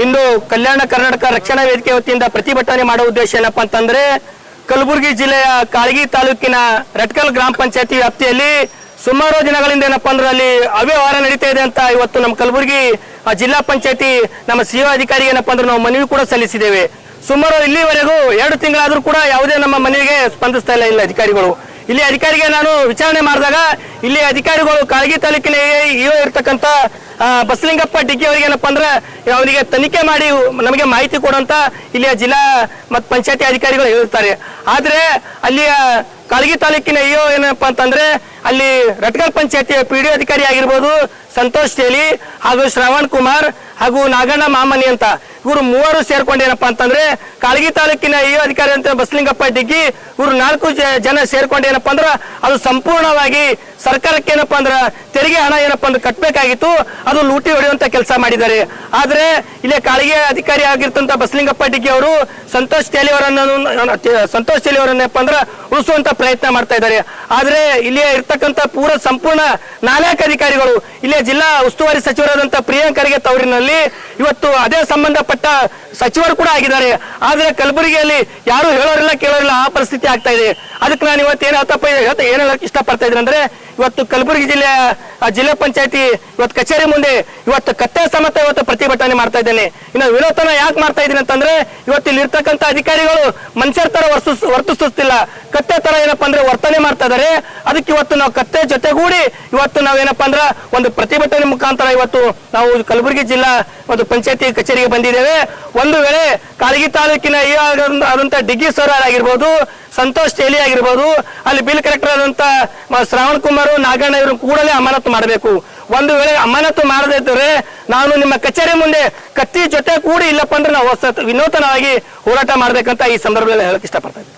ಇಂದು ಕಲ್ಯಾಣ ಕರ್ನಾಟಕ ರಕ್ಷಣಾ ವೇದಿಕೆ ವತಿಯಿಂದ ಪ್ರತಿಭಟನೆ ಮಾಡುವ ಉದ್ದೇಶ ಏನಪ್ಪಾ ಅಂತಂದ್ರೆ ಕಲಬುರಗಿ ಜಿಲ್ಲೆಯ ಕಾಳಗಿ ತಾಲೂಕಿನ ರಟ್ಕಲ್ ಗ್ರಾಮ ಪಂಚಾಯತಿ ವ್ಯಾಪ್ತಿಯಲ್ಲಿ ಸುಮಾರು ದಿನಗಳಿಂದ ಏನಪ್ಪಾ ಅಂದ್ರೆ ಅಲ್ಲಿ ಅವ್ಯವಹಾರ ನಡೀತಾ ಇದೆ ಅಂತ ಇವತ್ತು ನಮ್ಮ ಕಲಬುರಗಿ ಜಿಲ್ಲಾ ಪಂಚಾಯತಿ ನಮ್ಮ ಸಿಒ ಅಧಿಕಾರಿಗೆ ಏನಪ್ಪಾ ಅಂದ್ರೆ ನಾವು ಮನವಿ ಕೂಡ ಸಲ್ಲಿಸಿದ್ದೇವೆ. ಸುಮಾರು ಇಲ್ಲಿವರೆಗೂ 2 ತಿಂಗಳಾದ್ರೂ ಕೂಡ ಯಾವುದೇ ನಮ್ಮ ಮನವಿಗೆ ಸ್ಪಂದಿಸ್ತಾ ಇಲ್ಲ ಅಧಿಕಾರಿಗಳು. ಇಲ್ಲಿ ಅಧಿಕಾರಿಗೆ ನಾನು ವಿಚಾರಣೆ ಮಾಡಿದಾಗ ಇಲ್ಲಿ ಅಧಿಕಾರಿಗಳು ಕಾಳಗಿ ತಾಲೂಕಿನ ಇಒ ಇರ್ತಕ್ಕಂಥ ಬಸಲಿಂಗಪ್ಪ ಡಿಗ್ಗಿ ಅವರಿಗೆ ಏನಪ್ಪಾ ಅಂದ್ರೆ ಅವರಿಗೆ ತನಿಖೆ ಮಾಡಿ ನಮಗೆ ಮಾಹಿತಿ ಕೊಡುವಂತ ಇಲ್ಲಿಯ ಜಿಲ್ಲಾ ಮತ್ತು ಪಂಚಾಯತಿ ಅಧಿಕಾರಿಗಳು ಹೇಳ್ತಾರೆ. ಆದ್ರೆ ಅಲ್ಲಿಯ ಕಾಳಗಿ ತಾಲೂಕಿನ ಇಒ ಏನಪ್ಪಾ ಅಂತಂದ್ರೆ ಅಲ್ಲಿ ರಟ್ಕಲ್ ಪಂಚಾಯತಿಯ ಪಿಡಿಒ ಅಧಿಕಾರಿ ಆಗಿರ್ಬೋದು ಸಂತೋಷ್ ತೇಲಿ ಹಾಗೂ ಶ್ರವಣ್ ಕುಮಾರ್ ಹಾಗೂ ನಾಗಣ್ಣ ಮಾಮನಿ ಅಂತ ಇವರು 3 ಸೇರ್ಕೊಂಡು ಏನಪ್ಪಾ ಅಂತಂದ್ರೆ ಕಾಳಗಿ ತಾಲೂಕಿನ ಇಒ ಅಧಿಕಾರಿ ಅಂತ ಬಸಲಿಂಗಪ್ಪ ಡಿಗ್ಗಿ ಇವರು 4 ಜನ ಸೇರ್ಕೊಂಡು ಏನಪ್ಪಾ ಅಂದ್ರೆ ಅದು ಸಂಪೂರ್ಣವಾಗಿ ಸರ್ಕಾರಕ್ಕೆ ಏನಪ್ಪಾ ಅಂದ್ರೆ ತೆರಿಗೆ ಹಣ ಏನಪ್ಪಾ ಅಂದ್ರೆ ಕಟ್ಟಬೇಕಾಗಿತ್ತು, ಅದು ಲೂಟಿ ಹೊಡೆಯುವಂತ ಕೆಲಸ ಮಾಡಿದ್ದಾರೆ. ಆದ್ರೆ ಇಲ್ಲಿ ಕಾಳಗಿ ಅಧಿಕಾರಿ ಆಗಿರ್ತಂತ ಬಸಲಿಂಗಪ್ಪ ಡಿಗ್ಗಿ ಅವರು ಸಂತೋಷ್ ತೇಲಿ ಅವರನ್ನಪ್ಪ ಅಂದ್ರೆ ಉಳಿಸುವಂತ ಪ್ರಯತ್ನ ಮಾಡ್ತಾ ಇದ್ದಾರೆ. ಆದ್ರೆ ಇಲ್ಲಿ ಇರ್ತಕ್ಕಂಥ ಸಂಪೂರ್ಣ 4 ಅಧಿಕಾರಿಗಳು ಇಲ್ಲಿಯ ಜಿಲ್ಲಾ ಉಸ್ತುವಾರಿ ಸಚಿವರಾದಂತ ಪ್ರಿಯಾಂಕ್ ಖರ್ಗೆ ತವರಿನಲ್ಲಿ ಇವತ್ತು ಅದೇ ಸಂಬಂಧಪಟ್ಟ ಸಚಿವರು ಕೂಡ ಆಗಿದ್ದಾರೆ. ಆದ್ರೆ ಕಲಬುರಗಿಯಲ್ಲಿ ಯಾರು ಹೇಳೋರಿಲ್ಲ ಕೇಳೋರಿಲ್ಲ, ಆ ಪರಿಸ್ಥಿತಿ ಆಗ್ತಾ ಇದೆ. ಅದಕ್ಕೆ ನಾನು ಇವತ್ತು ಏನ್ ಹೇಳಕ್ ಇಷ್ಟಪಡ್ತಾ ಇದ್ದೀನಿ ಅಂದ್ರೆ ಇವತ್ತು ಕಲಬುರಗಿ ಜಿಲ್ಲೆಯ ಜಿಲ್ಲಾ ಪಂಚಾಯತಿ ಇವತ್ತು ಕಚೇರಿ ಮುಂದೆ ಇವತ್ತು ಕತ್ತೆ ಸಮೇತ ಇವತ್ತು ಪ್ರತಿಭಟನೆ ಮಾಡ್ತಾ ಇದ್ದೇನೆ. ಇನ್ನು ವಿನೋದನ ಯಾಕೆ ಮಾಡ್ತಾ ಇದ್ದೀನಿ ಅಂತಂದ್ರೆ ಇವತ್ತು ಇಲ್ಲಿ ಇರ್ತಕ್ಕಂಥ ಅಧಿಕಾರಿಗಳು ಮನುಷ್ಯರ ತರ ವರ್ತಿಸುತ್ತಿಲ್ಲ, ಕತ್ತೆ ತರ ಏನಪ್ಪಾ ಅಂದ್ರೆ ವರ್ತನೆ ಮಾಡ್ತಾ ಇದಾರೆ. ಅದಕ್ಕೆ ಇವತ್ತು ನಾವು ಕತ್ತೆ ಜೊತೆಗೂಡಿ ಇವತ್ತು ನಾವೇನಪ್ಪಾ ಅಂದ್ರೆ ಒಂದು ಪ್ರತಿಭಟನೆ ಮುಖಾಂತರ ಇವತ್ತು ನಾವು ಕಲಬುರಗಿ ಜಿಲ್ಲಾ ಒಂದು ಪಂಚಾಯತಿ ಕಚೇರಿಗೆ ಬಂದಿದ್ದೇವೆ. ಒಂದು ವೇಳೆ ಕಾಳಗಿ ತಾಲೂಕಿನ ಆದಂತ ಡಿಗ್ಗಿ ಸರ್ ಆಗಿರ್ಬೋದು, ಸಂತೋಷ್ ತೇಲಿ ಆಗಿರ್ಬೋದು, ಅಲ್ಲಿ ಬಿಲ್ ಕಲೆಕ್ಟರ್ ಆದಂತ ಶ್ರವಣ್ ಕುಮಾರ್ ನಾಗಣ್ಣ ಇವರು ಕೂಡಲೇ ಅಮಾನತು ಮಾಡಬೇಕು. ಒಂದು ವೇಳೆ ಅಮಾನತು ಮಾಡದೇ ಇದ್ದರೆ ನಾನು ನಿಮ್ಮ ಕಚೇರಿ ಮುಂದೆ ಕತ್ತಿ ಜೊತೆ ಕೂಡಿ ಇಲ್ಲಪ್ಪ ಅಂದ್ರೆ ನಾವು ವಿನೂತನವಾಗಿ ಹೋರಾಟ ಮಾಡ್ಬೇಕಂತ ಈ ಸಂದರ್ಭದಲ್ಲಿ ಹೇಳಕ್ ಇಷ್ಟಪಡ್ತಾ ಇದ್ದೀನಿ.